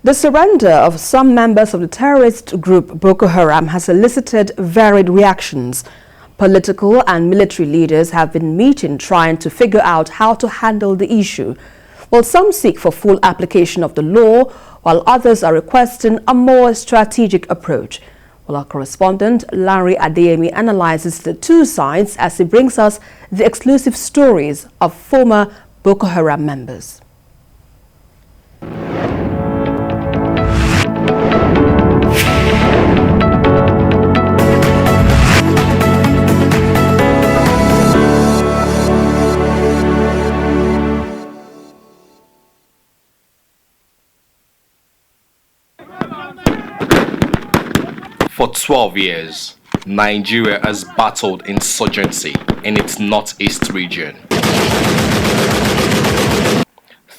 The surrender of some members of the terrorist group Boko Haram has elicited varied reactions. Political and military leaders have been meeting trying to figure out how to handle the issue. While some seek for full application of the law, while others are requesting a more strategic approach. Well, our correspondent Lanre Adeyemi analyzes the two sides as he brings us the exclusive stories of former Boko Haram members. For 12 years, Nigeria has battled insurgency in its northeast region.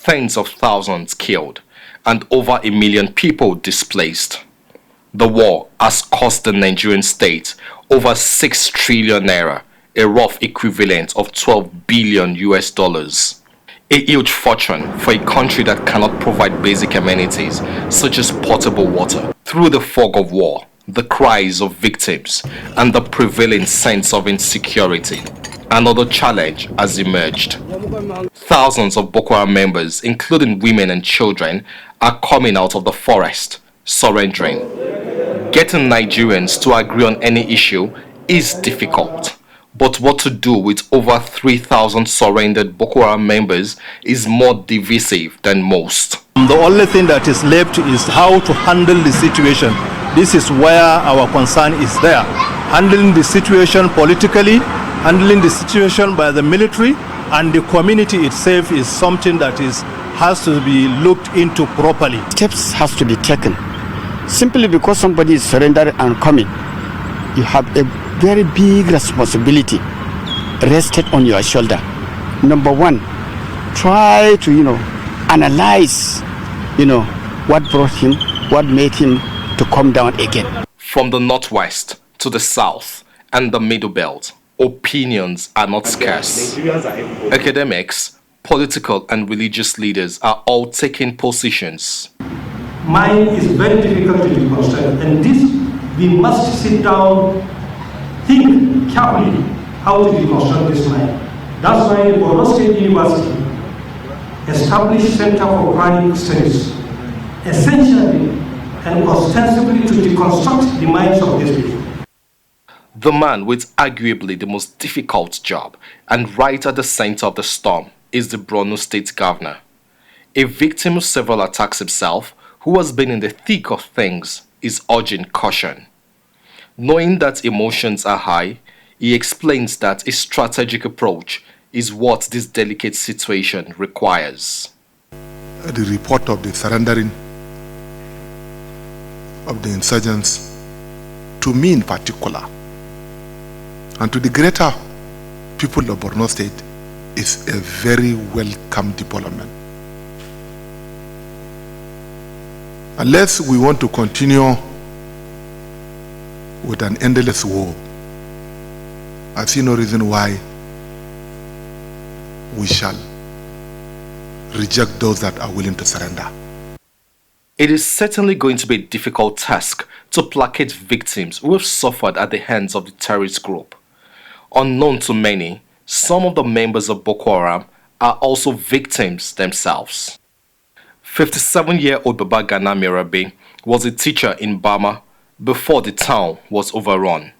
Tens of thousands killed and over 1 million people displaced. The war has cost the Nigerian state over 6 trillion naira, a rough equivalent of $12 billion US. A huge fortune for a country that cannot provide basic amenities such as potable water. Through the fog of war, the cries of victims, and the prevailing sense of insecurity, another challenge has emerged. Thousands of Boko Haram members, including women and children, are coming out of the forest, surrendering. Getting Nigerians to agree on any issue is difficult, but what to do with over 3,000 surrendered Boko Haram members is more divisive than most. The only thing that is left is how to handle the situation. This is where our concern is there. Handling the situation politically, handling the situation by the military, and the community itself is something that has to be looked into properly. Steps have to be taken. Simply because somebody is surrendered and coming, you have a very big responsibility rested on your shoulder. Number one, try to, analyze, what brought him, what made him to come down again. From the northwest to the south and the middle belt, opinions are not scarce. Academics, political and religious leaders are all taking positions. Mind is very difficult to deconstruct, and this we must sit down, think carefully how to deconstruct this mind. That's why BORNO State University established Center for Quranic Studies, essentially and ostensibly to deconstruct the minds of these people. The man with arguably the most difficult job and right at the center of the storm is the BORNO State Governor. A victim of several attacks himself, who has been in the thick of things, is urging caution. Knowing that emotions are high, he explains that a strategic approach is what this delicate situation requires. The report of the surrendering of the insurgents, to me in particular, and to the greater people of BORNO State, is a very welcome development. Unless we want to continue with an endless war, I see no reason why we shall reject those that are willing to surrender. It is certainly going to be a difficult task to placate victims who have suffered at the hands of the terrorist group. Unknown to many, some of the members of Boko Haram are also victims themselves. 57-year-old BABAGANA Mirabe was a teacher in Bama before the town was overrun.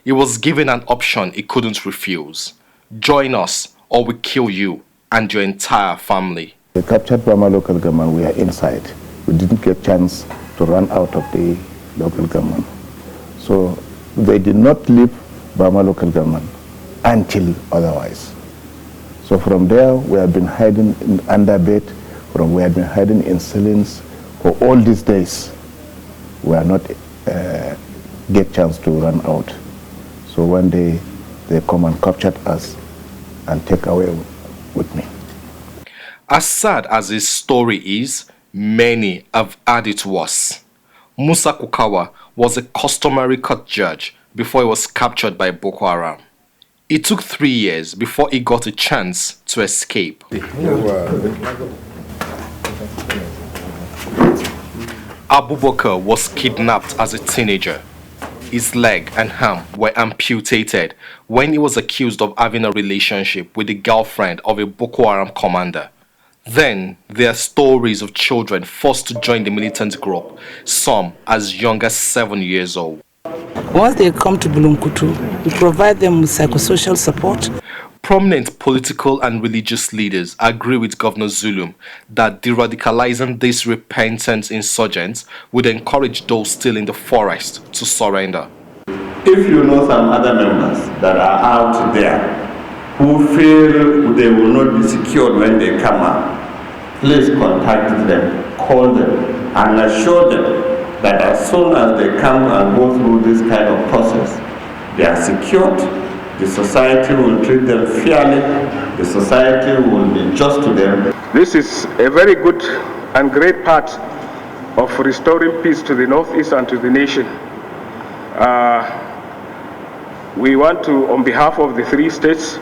He was given an option he couldn't refuse: join us or we kill you and your entire family. They captured Bama local government. We are inside. We didn't get a chance to run out of the local government. So they did not leave Bama local government until otherwise. So from there, we have been hiding in underbed, we have been hiding in ceilings for all these days. We are not get chance to run out. So one day, they come and captured us and take away with me. As sad as his story is, many have had it worse. Musa Kukawa was a customary court judge before he was captured by Boko Haram. It took 3 years before he got a chance to escape. Abubakar was kidnapped as a teenager. His leg and arm were amputated when he was accused of having a relationship with the girlfriend of a Boko Haram commander. Then there are stories of children forced to join the militant group, some as young as 7 years old. Once they come to Bulunkutu, we provide them with psychosocial support. Prominent political and religious leaders agree with Governor ZULUM that deradicalizing these repentant insurgents would encourage those still in the forest to surrender. If you know some other members that are out there who feel they will not be secured when they come up, please contact them, call them, and assure them that as soon as they come and go through this kind of process, they are secured. The society will treat them fairly. The society will be just to them. This is a very good and great part of restoring peace to the Northeast and to the nation. We want to, on behalf of the 3 states,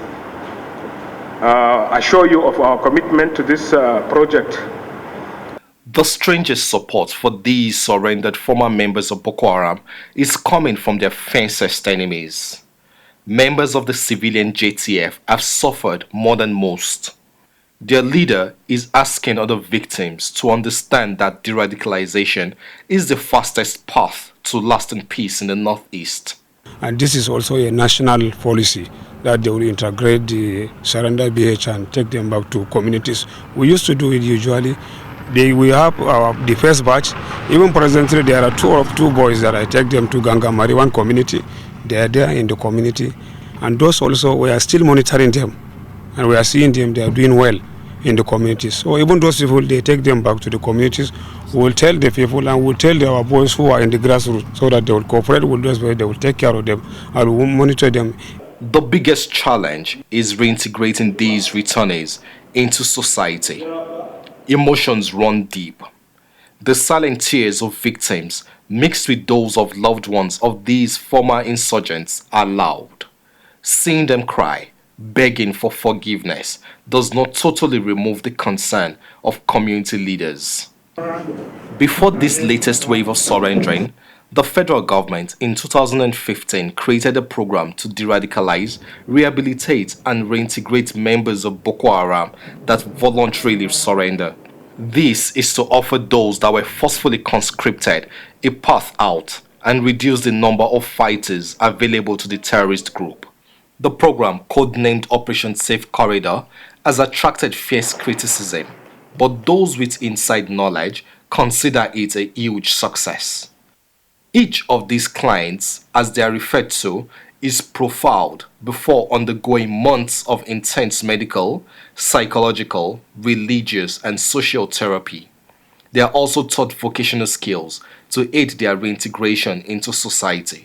assure you of our commitment to this project. The strangest support for these surrendered former members of Boko Haram is coming from their fiercest enemies. Members of the civilian JTF have suffered more than most. Their leader is asking other victims to understand that deradicalization is the fastest path to lasting peace in the Northeast. And this is also a national policy that they will integrate the surrender BH and take them back to communities. We used to do it usually. We have the first batch. Even presently, there are two boys that I take them to Gangamari, one community. They are there in the community. And those also, we are still monitoring them. And we are seeing them, they are doing well in the communities. So even those people, they take them back to the communities. We will tell the people and we will tell our boys who are in the grassroots so that they will cooperate with those boys, they will take care of them and we will monitor them. The biggest challenge is reintegrating these returnees into society. Emotions run deep. The silent tears of victims mixed with those of loved ones of these former insurgents are loud. Seeing them cry, begging for forgiveness, does not totally remove the concern of community leaders. Before this latest wave of surrendering, the federal government in 2015 created a program to deradicalize, rehabilitate and reintegrate members of Boko Haram that voluntarily surrender. This is to offer those that were forcefully conscripted a path out and reduce the number of fighters available to the terrorist group. The program, codenamed Operation Safe Corridor, has attracted fierce criticism, but those with inside knowledge consider it a huge success. Each of these clients, as they are referred to, is profiled before undergoing months of intense medical, psychological, religious, and social therapy. They are also taught vocational skills to aid their reintegration into society.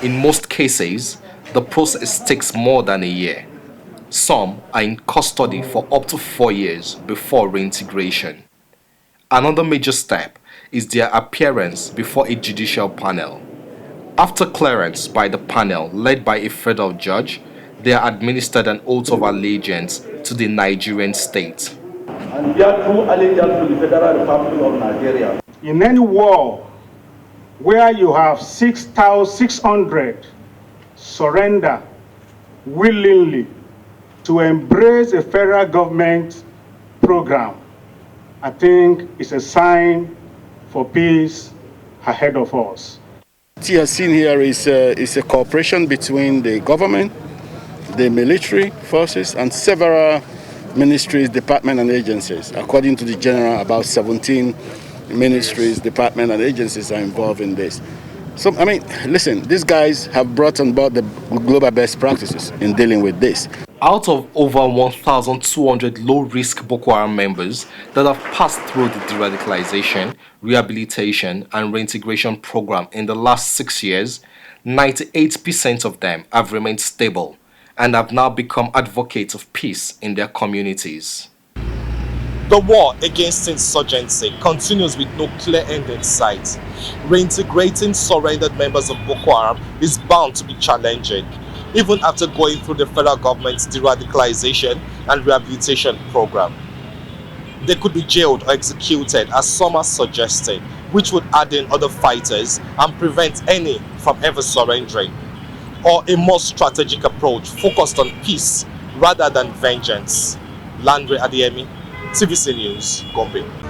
In most cases, the process takes more than a year. Some are in custody for up to 4 years before reintegration. Another major step is their appearance before a judicial panel. After clearance by the panel led by a federal judge, they are administered an oath of allegiance to the Nigerian state. And we are true allegiance to the Federal Republic of Nigeria. In any war where you have 6,600 surrender willingly to embrace a federal government program, I think it's a sign for peace ahead of us. What you are seeing here is a cooperation between the government, the military forces, and several ministries, departments, and agencies. According to the general, about 17 ministries, departments, and agencies are involved in this. So, I mean, listen, these guys have brought on board the global best practices in dealing with this. Out of over 1,200 low-risk Boko Haram members that have passed through the deradicalization, rehabilitation, and reintegration program in the last 6 years, 98% of them have remained stable and have now become advocates of peace in their communities. The war against insurgency continues with no clear end in sight. Reintegrating surrendered members of Boko Haram is bound to be challenging, even after going through the federal government's deradicalization and rehabilitation program. They could be jailed or executed, as some are suggesting, which would add in other fighters and prevent any from ever surrendering. Or a more strategic approach focused on peace rather than vengeance. Lanre, Adeyemi, TVC News, Gombe.